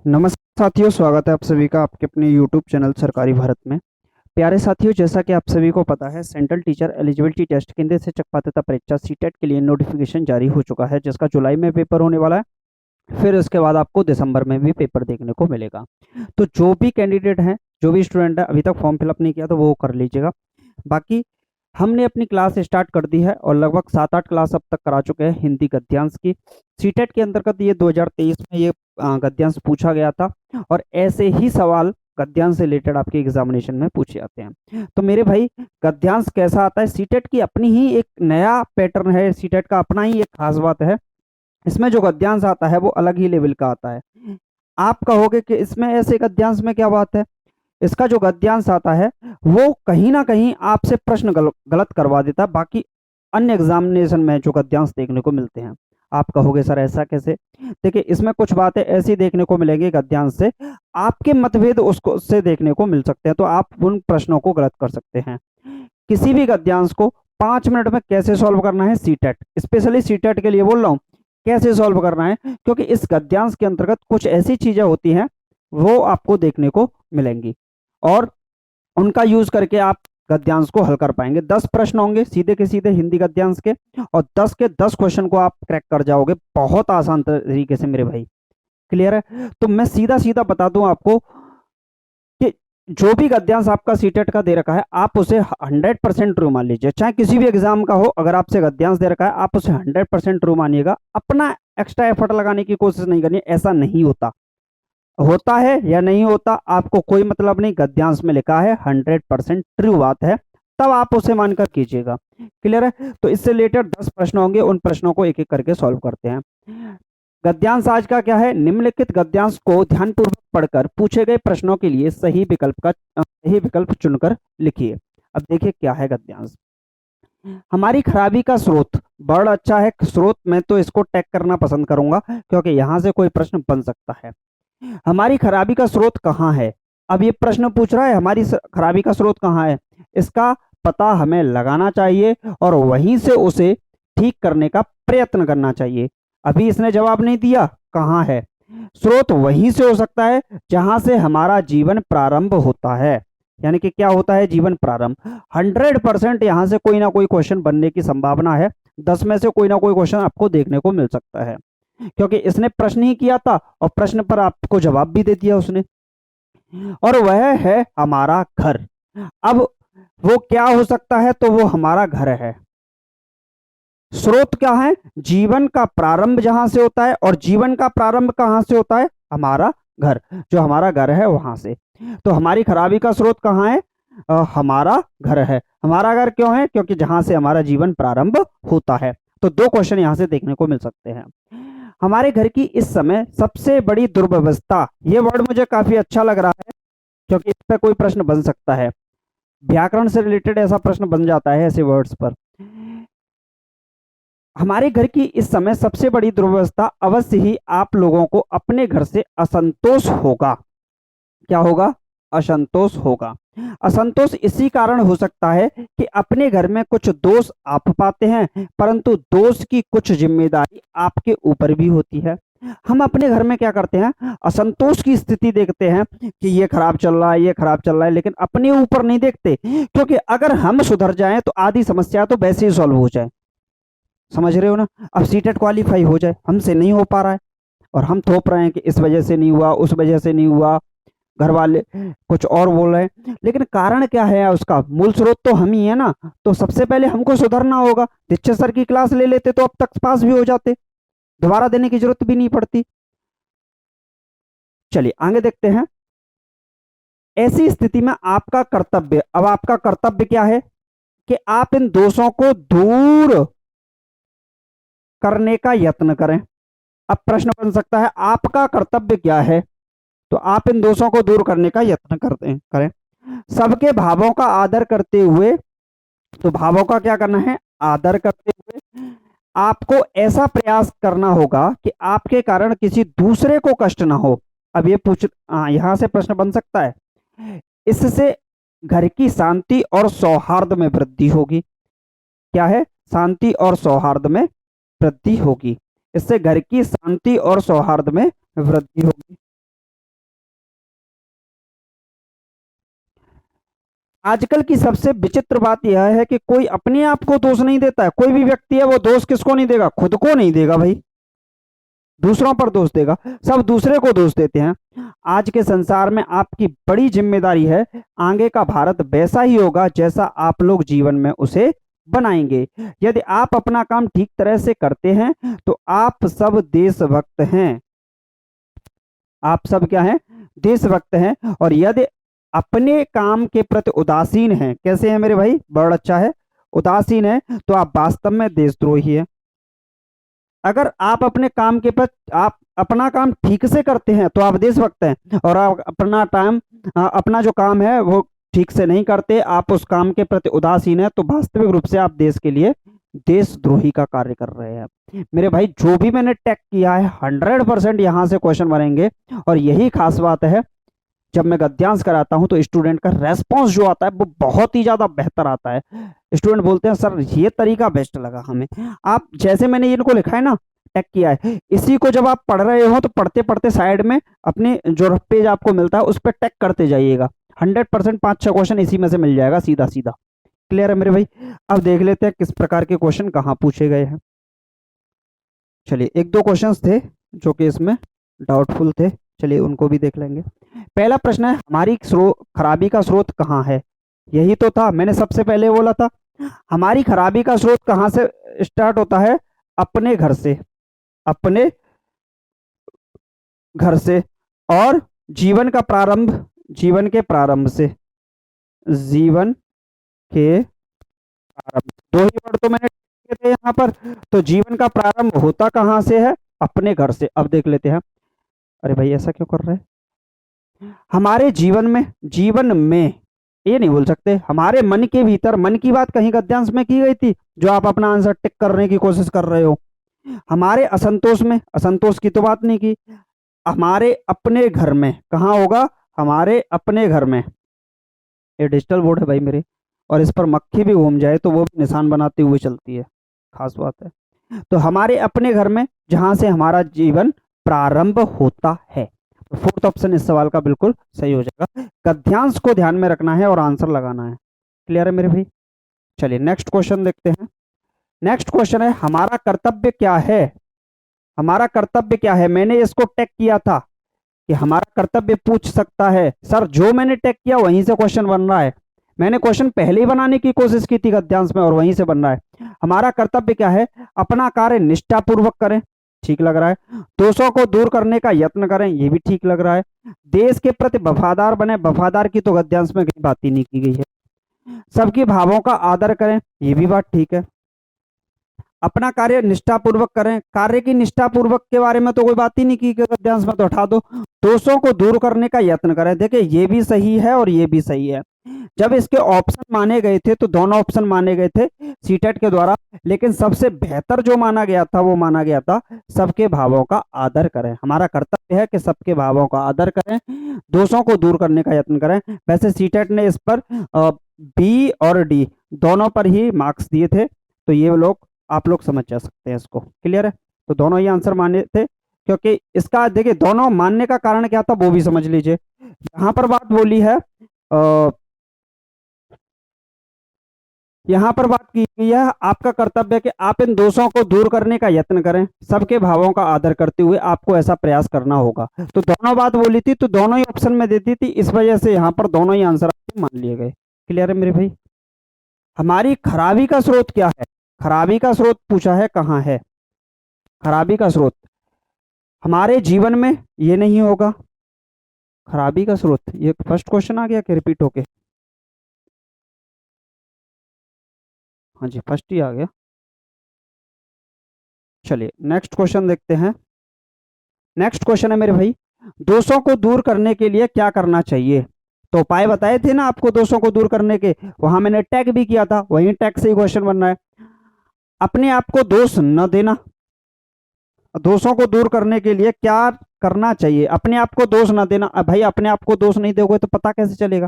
नमस्कार साथियों, स्वागत है आप सभी का आपके अपने YouTube चैनल सरकारी भारत में। प्यारे साथियों, जैसा कि आप सभी को पता है, सेंट्रल टीचर एलिजिबिलिटी टेस्ट केंद्र से चकपात्रता परीक्षा सीटेट के लिए नोटिफिकेशन जारी हो चुका है, जिसका जुलाई में पेपर होने वाला है। फिर उसके बाद आपको दिसंबर में भी पेपर देखने को मिलेगा। तो जो भी कैंडिडेट हैं, जो भी स्टूडेंट है, अभी तक फॉर्म फिलअप नहीं किया तो वो कर लीजिएगा। बाकी हमने अपनी क्लास स्टार्ट कर दी है और लगभग 7-8 क्लास अब तक करा चुके हैं हिंदी गद्यांश की। सीटेट के अंतर्गत ये 2023 में ये गद्यांश पूछा गया था और ऐसे ही सवाल गद्यांश से रिलेटेड आपके एग्जामिनेशन में पूछे जाते हैं। तो मेरे भाई, गद्यांश कैसा आता है, सीटेट की अपनी ही एक नया पैटर्न है, सीटेट का अपना ही एक खास बात है। इसमें जो गद्यांश आता है वो अलग ही लेवल का आता है। आप कहोगे कि इसमें ऐसे गद्यांश में क्या बात है। इसका जो गद्यांश आता है वो कहीं ना कहीं आपसे प्रश्न गलत करवा देता है बाकी अन्य एग्जामिनेशन में जो गद्यांश देखने को मिलते हैं। आप कहोगे सर ऐसा कैसे। देखिए, इसमें कुछ बातें ऐसी देखने को मिलेंगी गद्यांश से, आपके मतभेद उसको से देखने को मिल सकते हैं, तो आप उन प्रश्नों को गलत कर सकते हैं। किसी भी गद्यांश को 5 मिनट में कैसे सॉल्व करना है, सीटेट स्पेशली सीटेट के लिए बोल रहा हूँ, कैसे सॉल्व करना है, क्योंकि इस गद्यांश के अंतर्गत कुछ ऐसी चीजें होती हैं वो आपको देखने को मिलेंगी और उनका यूज करके आप गद्यांश को हल कर पाएंगे। 10 प्रश्न होंगे सीधे के सीधे हिंदी गद्यांश के, और 10 के 10 क्वेश्चन को आप क्रैक कर जाओगे बहुत आसान तरीके से मेरे भाई। क्लियर है। तो मैं सीधा सीधा बता दूं आपको कि जो भी गद्यांश आपका सीटेट का दे रखा है आप उसे 100% ट्रू मान लीजिए। चाहे किसी भी एग्जाम का हो, अगर आपसे गद्यांश दे रखा है आप उसे 100% ट्रू मानिएगा। अपना एक्स्ट्रा एफर्ट लगाने की कोशिश नहीं करनी, ऐसा नहीं होता। होता है या नहीं होता आपको कोई मतलब नहीं, गद्यांश में लिखा है 100% ट्रू बात है, तब आप उसे मानकर कीजिएगा। क्लियर है। तो इससे रिलेटेड 10 प्रश्न होंगे, उन प्रश्नों को एक एक करके सॉल्व करते हैं। गद्यांश आज का क्या है, निम्नलिखित गद्यांश को ध्यानपूर्वक पढ़कर पूछे गए प्रश्नों के लिए सही विकल्प चुनकर लिखिए। अब देखिए क्या है गद्यांश। हमारी खराबी का स्रोत, बड़ा अच्छा है स्रोत, मैं तो इसको टैग करना पसंद करूंगा क्योंकि यहां से कोई प्रश्न बन सकता है। हमारी खराबी का स्रोत कहाँ है। अब ये प्रश्न पूछ रहा है हमारी खराबी का स्रोत कहाँ है, इसका पता हमें लगाना चाहिए और वहीं से उसे ठीक करने का प्रयत्न करना चाहिए। अभी इसने जवाब नहीं दिया कहाँ है। स्रोत वहीं से हो सकता है जहां से हमारा जीवन प्रारंभ होता है, यानी कि क्या होता है, जीवन प्रारंभ। 100% यहां से कोई ना कोई क्वेश्चन बनने की संभावना है। 10 में से कोई ना कोई क्वेश्चन आपको देखने को मिल सकता है, क्योंकि इसने प्रश्न ही किया था और प्रश्न पर आपको जवाब भी दे दिया उसने, और वह है हमारा घर। अब वो क्या हो सकता है, तो वो हमारा घर है। स्रोत क्या है, जीवन का प्रारंभ जहां से होता है, और जीवन का प्रारंभ कहां से होता है, हमारा घर, जो हमारा घर है वहां से। तो हमारी खराबी का स्रोत कहाँ है, हमारा घर है। हमारा घर क्यों है, क्योंकि जहां से हमारा जीवन प्रारंभ होता है। तो 2 क्वेश्चन यहां से देखने को मिल सकते हैं। हमारे घर की इस समय सबसे बड़ी दुर्व्यवस्था, ये वर्ड मुझे काफी अच्छा लग रहा है क्योंकि इस पर कोई प्रश्न बन सकता है। व्याकरण से रिलेटेड ऐसा प्रश्न बन जाता है ऐसे वर्ड्स पर। हमारे घर की इस समय सबसे बड़ी दुर्व्यवस्था, अवश्य ही आप लोगों को अपने घर से असंतोष होगा। क्या होगा, असंतोष होगा। असंतोष इसी कारण हो सकता है कि अपने घर में कुछ दोष आप पाते हैं, परंतु दोष की कुछ जिम्मेदारी आपके ऊपर भी होती है। हम अपने घर में क्या करते हैं, असंतोष की स्थिति देखते हैं कि ये खराब चल रहा है, ये खराब चल रहा है, लेकिन अपने ऊपर नहीं देखते, क्योंकि अगर हम सुधर जाएं तो आधी समस्या तो वैसे ही सॉल्व हो जाए। समझ रहे हो ना। अब सीटेट क्वालिफाई हो जाए, हमसे नहीं हो पा रहा है और हम थोप रहे हैं कि इस वजह से नहीं हुआ, उस वजह से नहीं हुआ, घर वाले कुछ और बोल रहे हैं, लेकिन कारण क्या है, उसका मूल स्रोत तो हम ही है ना। तो सबसे पहले हमको सुधरना होगा। दीक्षित सर की क्लास ले लेते तो अब तक पास भी हो जाते, दोबारा देने की जरूरत भी नहीं पड़ती। चलिए आगे देखते हैं। ऐसी स्थिति में आपका कर्तव्य, अब आपका कर्तव्य क्या है कि आप इन दोषों को दूर करने का यत्न करें। अब प्रश्न बन सकता है आपका कर्तव्य क्या है, तो आप इन दोषों को दूर करने का यत्न करते करें। सबके भावों का आदर करते हुए, तो भावों का क्या करना है, आदर करते हुए आपको ऐसा प्रयास करना होगा कि आपके कारण किसी दूसरे को कष्ट ना हो। अब ये यहां से प्रश्न बन सकता है, इससे घर की शांति और सौहार्द में वृद्धि होगी। क्या है, शांति और सौहार्द में वृद्धि होगी। इससे घर की शांति और सौहार्द में वृद्धि होगी। आजकल की सबसे विचित्र बात यह है कि कोई अपने आप को दोष नहीं देता है। कोई भी व्यक्ति है वो दोष किसको नहीं देगा, खुद को नहीं देगा भाई, दूसरों पर दोष देगा, सब दूसरे को दोष देते हैं। आज के संसार में आपकी बड़ी जिम्मेदारी है, आगे का भारत वैसा ही होगा जैसा आप लोग जीवन में उसे बनाएंगे। यदि आप अपना काम ठीक तरह से करते हैं तो आप सब देशभक्त हैं, आप सब क्या हैं, देशभक्त हैं। और यदि अपने काम के प्रति उदासीन हैं, कैसे हैं मेरे भाई, बड़ा अच्छा है, उदासीन है, तो आप वास्तव में देशद्रोही हैं। अगर आप अपने काम के प्रति, आप अपना काम ठीक से करते हैं तो आप देशभक्त हैं, और आप अपना जो काम है वो ठीक से नहीं करते, आप उस काम के प्रति उदासीन है, तो वास्तविक रूप से आप देश के लिए देशद्रोही का कार्य कर रहे हैं। मेरे भाई जो भी मैंने टैग किया है 100% यहाँ से क्वेश्चन बनेंगे। और यही खास बात है, जब मैं गद्यांश कराता हूं तो स्टूडेंट का रेस्पॉन्स जो आता है वो बहुत ही ज्यादा बेहतर आता है। स्टूडेंट बोलते हैं सर ये तरीका बेस्ट लगा हमें। आप जैसे मैंने इनको लिखा है ना, टैग किया है, इसी को जब आप पढ़ रहे हो तो पढ़ते पढ़ते साइड में अपने जो पेज आपको मिलता है उस पर टैग करते जाइएगा। 100% 5-6 क्वेश्चन इसी में से मिल जाएगा सीधा सीधा। क्लियर है मेरे भाई। अब देख लेते हैं किस प्रकार के क्वेश्चन कहाँ पूछे गए हैं। चलिए 1-2 क्वेश्चंस थे जो कि इसमें डाउटफुल थे, चलिए उनको भी देख लेंगे। पहला प्रश्न है, हमारी खराबी का स्रोत कहाँ है। यही तो था, मैंने सबसे पहले बोला था हमारी खराबी का स्रोत कहाँ से स्टार्ट होता है, अपने घर से, अपने घर से। और जीवन का प्रारंभ, जीवन के प्रारंभ से, जीवन के प्रारंभ, दो ही वर्ड तो मैंने दिए थे यहाँ पर। तो जीवन का प्रारंभ होता कहाँ से है, अपने घर से। अब देख लेते हैं, अरे भाई ऐसा क्यों कर रहे हैं, हमारे जीवन में ये नहीं बोल सकते, हमारे मन के भीतर, मन की बात कहीं गद्यांश में की गई थी जो आप अपना आंसर टिक करने की कोशिश कर रहे हो। हमारे असंतोष में, असंतोष की तो बात नहीं की। हमारे अपने घर में कहाँ होगा, हमारे अपने घर में। ये डिजिटल बोर्ड है भाई मेरे, और इस पर मक्खी भी घूम जाए तो वो भी निशान बनाती हुई चलती है, खास बात है। तो हमारे अपने घर में, जहां से हमारा जीवन प्रारंभ होता है। तो फोर्थ ऑप्शन इस सवाल का बिल्कुल सही हो जाएगा। गद्यांश को ध्यान में रखना है और आंसर लगाना है। क्लियर है मेरे भाई। चलिए नेक्स्ट क्वेश्चन देखते हैं। नेक्स्ट क्वेश्चन है, हमारा कर्तव्य क्या है। हमारा कर्तव्य क्या है, मैंने इसको टैग किया था कि हमारा कर्तव्य पूछ सकता है। सर जो मैंने टैग किया वहीं से क्वेश्चन बन रहा है, मैंने क्वेश्चन पहले ही बनाने की कोशिश की थी गद्यांश में और वहीं से बन रहा है। हमारा कर्तव्य क्या है, अपना कार्य निष्ठापूर्वक करें, ठीक लग रहा है। दोषों को दूर करने का यत्न करें, ये भी ठीक लग रहा है। देश के प्रति वफादार बने, वफादार की तो गद्यांश में कहीं बात ही नहीं की गई है। सबके भावों का आदर करें, ये भी बात ठीक है। अपना कार्य निष्ठापूर्वक करें, कार्य की निष्ठापूर्वक के बारे में तो कोई बात ही नहीं की गद्यांश में, तो हटा दो। दोषों को दूर करने का यत्न करें, देखिए ये भी सही है और ये भी सही है। जब इसके ऑप्शन माने गए थे तो दोनों ऑप्शन माने गए थे सीटेट के द्वारा, लेकिन सबसे बेहतर जो माना गया था वो माना गया था सबके भावों का आदर करें। हमारा कर्तव्य है कि सबके भावों का आदर करें, दोषों को दूर करने का यत्न करें। वैसे सीटेट ने इस पर बी और डी दोनों पर ही मार्क्स दिए थे, तो ये लोग आप लोग समझ जा सकते हैं इसको। क्लियर है। तो दोनों ही आंसर माने थे, क्योंकि इसका देखिए दोनों मानने का कारण क्या था वो भी समझ लीजिए। यहां पर बात बोली है, यहां पर बात की गई है, आपका कर्तव्य है कि आप इन दोषों को दूर करने का यत्न करें, सबके भावों का आदर करते हुए आपको ऐसा प्रयास करना होगा। तो दोनों बात बोली थी, तो दोनों ही ऑप्शन में देती थी, इस वजह से यहाँ पर दोनों ही आंसर मान लिए गए। क्लियर है मेरे भाई। हमारी खराबी का स्रोत क्या है, खराबी का स्रोत पूछा है कहाँ है। खराबी का स्रोत हमारे जीवन में ये नहीं होगा, खराबी का स्रोत, ये फर्स्ट क्वेश्चन आ गया कि रिपीट होके, हाँ जी फर्स्ट ही आ गया। चलिए नेक्स्ट क्वेश्चन देखते हैं। नेक्स्ट क्वेश्चन है मेरे भाई, दोषों को दूर करने के लिए क्या करना चाहिए। तो उपाय बताए थे ना आपको दोषों को दूर करने के, वहां मैंने टैग भी किया था, वहीं टैग से ही क्वेश्चन बन रहा है। अपने आप को दोष न देना, दोषों को दूर करने के लिए क्या करना चाहिए, अपने आप को दोष न देना। अब भाई अपने आप को दोष नहीं दोगे तो पता कैसे चलेगा,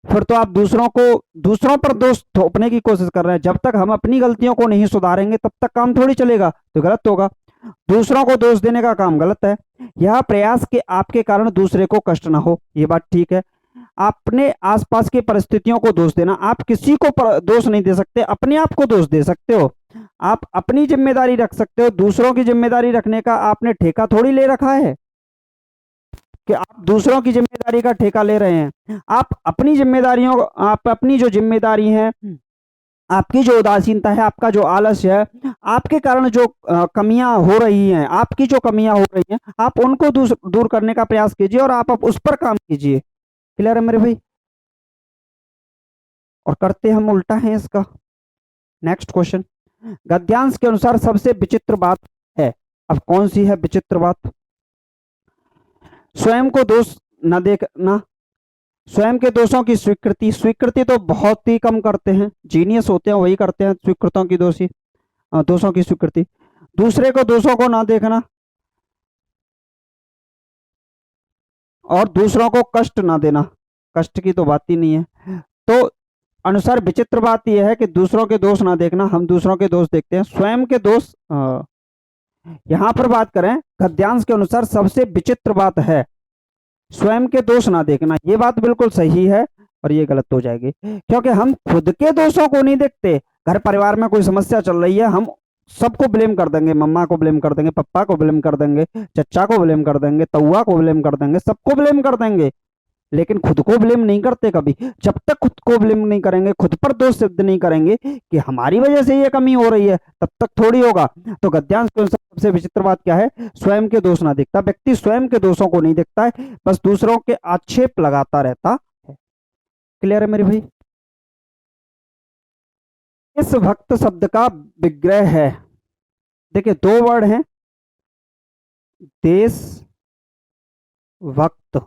फिर तो आप दूसरों पर दोष थोपने की कोशिश कर रहे हैं। जब तक हम अपनी गलतियों को नहीं सुधारेंगे तब तक काम थोड़ी चलेगा, तो गलत होगा। दूसरों को दोष देने का काम गलत है। यह प्रयास कि आपके कारण दूसरे को कष्ट ना हो, ये बात ठीक है। अपने आसपास की परिस्थितियों को दोष देना, आप किसी को दोष नहीं दे सकते, अपने आप को दोष दे सकते हो। आप अपनी जिम्मेदारी रख सकते हो, दूसरों की जिम्मेदारी रखने का आपने ठेका थोड़ी ले रखा है कि आप दूसरों की जिम्मेदारी का ठेका ले रहे हैं। आप अपनी जिम्मेदारियों, आप अपनी जो जिम्मेदारी है, आपकी जो उदासीनता है, आपका जो आलस्य है, आपके कारण जो कमियां हो रही हैं, आपकी जो कमियां हो रही हैं, आप उनको दूर करने का प्रयास कीजिए और आप उस पर काम कीजिए। क्लियर है मेरे भाई? और करते हम उल्टा है इसका। नेक्स्ट क्वेश्चन, गद्यांश के अनुसार सबसे विचित्र बात है। अब कौन सी है विचित्र बात? स्वयं को दोष न देखना, स्वयं के दोषों की स्वीकृति, स्वीकृति तो बहुत ही कम करते हैं, जीनियस होते हैं वही करते हैं स्वीकृतों की दोषों की स्वीकृति। दूसरे को दोषों को ना देखना और दूसरों को कष्ट ना देना, कष्ट की तो बात ही नहीं है। तो अनुसार विचित्र बात यह है कि दूसरों के दोष ना देखना, हम दूसरों के दोष देखते हैं, स्वयं के दोष। यहां पर बात करें गद्यांश के अनुसार सबसे विचित्र बात है स्वयं के दोष ना देखना, ये बात बिल्कुल सही है और ये गलत हो जाएगी, क्योंकि हम खुद के दोषों को नहीं देखते। घर परिवार में कोई समस्या चल रही है, हम सबको ब्लेम कर देंगे, मम्मा को ब्लेम कर देंगे, पापा को ब्लेम कर देंगे, चचा को ब्लेम कर देंगे, तौआ को ब्लेम कर देंगे, सबको ब्लेम कर देंगे, लेकिन खुद को ब्लेम नहीं करते कभी। जब तक खुद को ब्लेम नहीं करेंगे, खुद पर दोष सिद्ध नहीं करेंगे कि हमारी वजह से ये कमी हो रही है, तब तक थोड़ी होगा। तो गद्यांश के अनुसार सबसे विचित्र बात क्या है? स्वयं के दोष ना देखता, व्यक्ति स्वयं के दोषों को नहीं देखता है, बस दूसरों के आक्षेप लगाता रहता है। क्लियर है मेरे भाई? इस भक्त शब्द का विग्रह है, देखिए दो वर्ड हैं, देश भक्त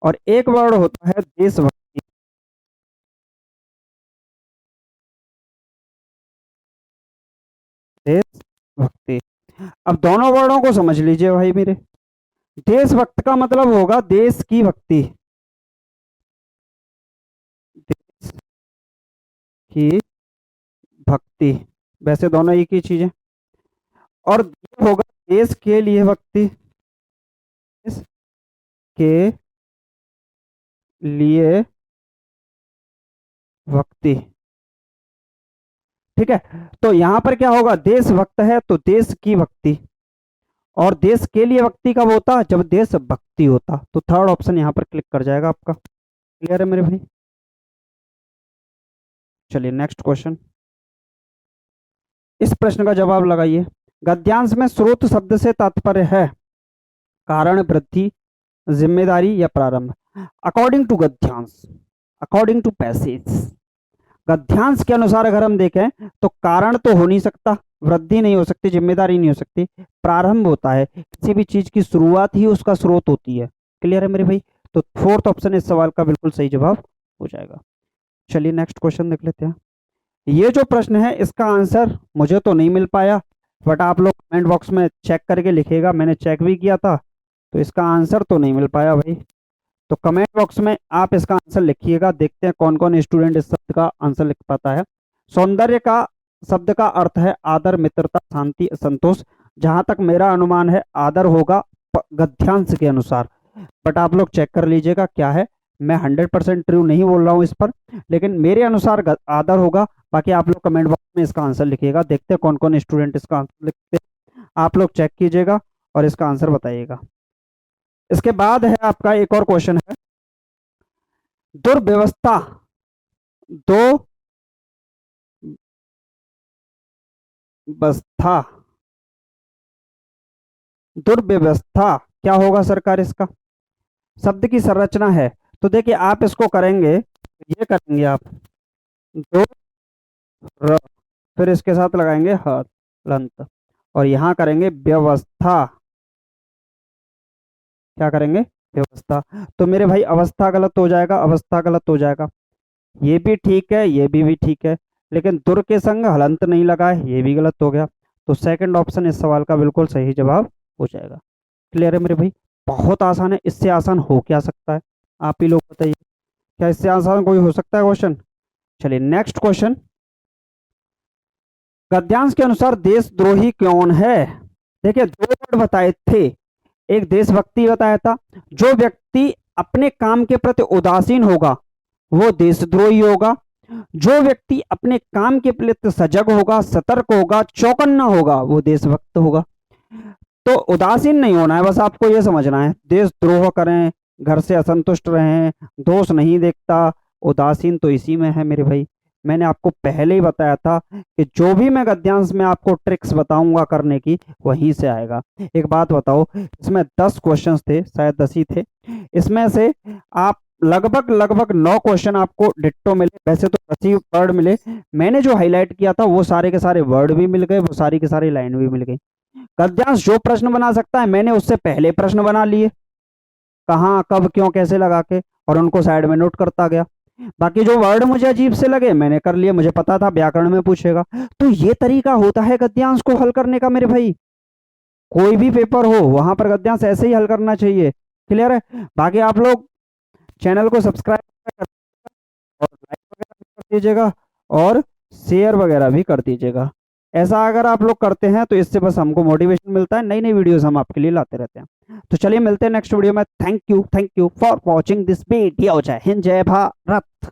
और एक वर्ड होता है देशभक्ति। देशभक्ति, अब दोनों वर्डों को समझ लीजिए भाई मेरे। देशभक्त का मतलब होगा देश की भक्ति, देश की भक्ति, वैसे दोनों एक ही चीज है। और ये होगा देश के लिए भक्ति, देश के लिए भक्ति, ठीक है। तो यहां पर क्या होगा? देशभक्त है तो देश की भक्ति, और देश के लिए भक्ति कब होता? जब देशभक्ति होता। तो थर्ड ऑप्शन यहां पर क्लिक कर जाएगा आपका। क्लियर है मेरे भाई? चलिए नेक्स्ट क्वेश्चन, इस प्रश्न का जवाब लगाइए। गद्यांश में स्रोत शब्द से तात्पर्य है कारण, वृद्धि, जिम्मेदारी या प्रारंभ। अकॉर्डिंग टू गद्यांश, अकॉर्डिंग टू पैसेज, गद्यांश के अनुसार अगर हम देखें तो कारण तो हो नहीं सकता, वृद्धि नहीं हो सकती, जिम्मेदारी नहीं हो सकती, प्रारंभ होता है, किसी भी चीज की शुरुआत ही उसका स्रोत होती है। क्लियर है मेरे भाई? तो फोर्थ ऑप्शन इस सवाल का बिल्कुल सही जवाब हो जाएगा। चलिए नेक्स्ट क्वेश्चन देख लेते हैं। ये जो प्रश्न है इसका आंसर मुझे तो नहीं मिल पाया, बट आप लोग कमेंट बॉक्स में चेक करके लिखिएगा, मैंने चेक भी किया था, तो इसका आंसर तो नहीं मिल पाया भाई। तो कमेंट बॉक्स में आप इसका आंसर लिखिएगा, देखते हैं कौन कौन स्टूडेंट इस शब्द का आंसर लिख पाता है। सौंदर्य का शब्द का अर्थ है आदर, मित्रता, शांति, संतोष। जहां तक मेरा अनुमान है आदर होगा गद्यांश के अनुसार, बट आप लोग चेक कर लीजिएगा क्या है। मैं 100% ट्रू नहीं बोल रहा हूं इस पर, लेकिन मेरे अनुसार आदर होगा। बाकी आप लोग कमेंट बॉक्स में इसका आंसर लिखिएगा, देखते हैं कौन कौन स्टूडेंट इसका आंसर लिखते हैं। आप लोग चेक कीजिएगा और इसका आंसर बताइएगा। इसके बाद है आपका एक और क्वेश्चन है, दुर्व्यवस्था, दो व्यवस्था, दुर्व्यवस्था क्या होगा सरकार? इसका शब्द की संरचना है, तो देखिए आप इसको करेंगे, ये करेंगे आप दो र, फिर इसके साथ लगाएंगे ह लंत, और यहां करेंगे व्यवस्था। क्या करेंगे? व्यवस्था। तो मेरे भाई अवस्था गलत हो जाएगा, अवस्था गलत हो जाएगा, ये भी ठीक है, ये भी ठीक है, लेकिन दुर के संग हलंत नहीं लगा है, ये भी गलत हो गया। तो सेकंड ऑप्शन इस सवाल का बिल्कुल सही जवाब हो जाएगा। क्लियर है मेरे भाई? बहुत आसान है, इससे आसान हो क्या सकता है? आप ही लोग बताइए, क्या इससे आसान कोई हो सकता है क्वेश्चन? चलिए नेक्स्ट क्वेश्चन, गद्यांश के अनुसार देशद्रोही कौन है? देखिए दो वर्ड बताए थे, एक देशभक्ति बताया था, जो व्यक्ति अपने काम के प्रति उदासीन होगा वो देशद्रोही होगा। जो व्यक्ति अपने काम के प्रति सजग होगा, सतर्क होगा, चौकन्ना होगा, वो देशभक्त होगा। तो उदासीन नहीं होना है, बस आपको ये समझना है। देशद्रोह करें, घर से असंतुष्ट रहें, दोष नहीं देखता, उदासीन तो इसी में है मेरे भाई। मैंने आपको पहले ही बताया था कि जो भी मैं गद्यांश में आपको ट्रिक्स बताऊंगा करने की, वहीं से आएगा। एक बात बताओ, इसमें 10 क्वेश्चंस थे, शायद 10 ही थे। इसमें से आप लगभग लगभग 9 क्वेश्चन आपको डिट्टो मिले, वैसे तो 10 ही वर्ड मिले। मैंने जो हाईलाइट किया था वो सारे के सारे वर्ड भी मिल गए, वो सारी के सारी लाइन भी मिल गई। गद्यांश जो प्रश्न बना सकता है, मैंने उससे पहले प्रश्न बना लिए, कहाँ कब क्यों कैसे लगा के, और उनको साइड में नोट करता गया। बाकी जो वर्ड मुझे अजीब से लगे मैंने कर लिए, मुझे पता था व्याकरण में पूछेगा। तो ये तरीका होता है गद्यांश को हल करने का मेरे भाई। कोई भी पेपर हो वहां पर गद्यांश ऐसे ही हल करना चाहिए। क्लियर है? बाकी आप लोग चैनल को सब्सक्राइब और लाइक वगैरह भी कर दीजिएगा, और शेयर वगैरह भी कर दीजिएगा। ऐसा अगर आप लोग करते हैं तो इससे बस हमको मोटिवेशन मिलता है, नई नई वीडियोस हम आपके लिए लाते रहते हैं। तो चलिए मिलते हैं नेक्स्ट वीडियो में। Thank you for watching this video. जय हिंद, जय भारत।